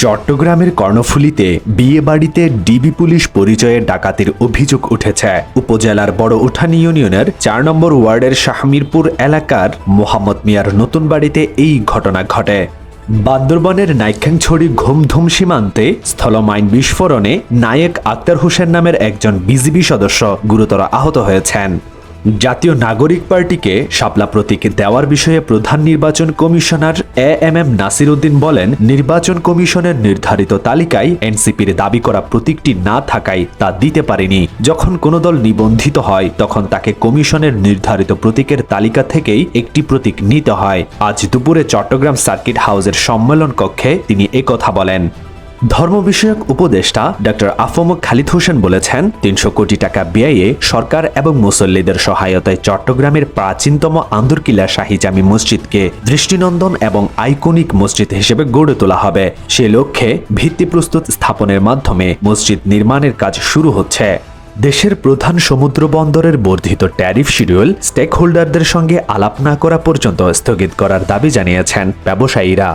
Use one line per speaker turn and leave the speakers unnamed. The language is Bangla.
চট্টগ্রামের কর্ণফুলীতে বিয়েবাড়িতে ডিবি পুলিশ পরিচয়ে ডাকাতির অভিযোগ উঠেছে। উপজেলার বড় উঠানী ইউনিয়নের ৪ নম্বর ওয়ার্ডের শাহমিরপুর এলাকার মোহাম্মদ মিয়ার নতুন বাড়িতে এই ঘটনা ঘটে। বান্দরবানের নাইক্ষ্যংছড়ি ঘুমধুম সীমান্তে স্থলমাইন বিস্ফোরণে নায়েক আক্তার হোসেন নামের একজন বিজিবি সদস্য গুরুতর আহত হয়েছেন। জাতীয় নাগরিক পার্টিকে শাপলা প্রতীক দেওয়ার বিষয়ে প্রধান নির্বাচন কমিশনার এএমএম নাসির উদ্দিন বলেন, নির্বাচন কমিশনের নির্ধারিত তালিকায় এনসিপির দাবি করা প্রতীকটি না থাকায় তা দিতে পারেনি। যখন কোনো দল নিবন্ধিত হয় তখন তাকে কমিশনের নির্ধারিত প্রতীকের তালিকা থেকেই একটি প্রতীক নিতে হয়। আজ দুপুরে চট্টগ্রাম সার্কিট হাউসের সম্মেলন কক্ষে তিনি একথা বলেন। ধর্ম বিষয়ক উপদেষ্টা ডক্টর আফম খালিদ হোসেন বলেছেন, ৩০০ কোটি টাকা ব্যয়ে সরকার এবং মুসল্লিদের সহায়তায় চট্টগ্রামের প্রাচীনতম আন্দরকিল্লা শাহী জামি মসজিদকে দৃষ্টিনন্দন এবং আইকনিক মসজিদ হিসেবে গড়ে তোলা হবে। সে লক্ষ্যে ভিত্তিপ্রস্তর স্থাপনের মাধ্যমে মসজিদ নির্মাণের কাজ শুরু হচ্ছে। দেশের প্রধান সমুদ্র বন্দরের বর্ধিত ট্যারিফ শিডিউল স্টেক হোল্ডারদের সঙ্গে আলাপ না করা পর্যন্ত স্থগিত করার দাবি জানিয়েছেন ব্যবসায়ীরা।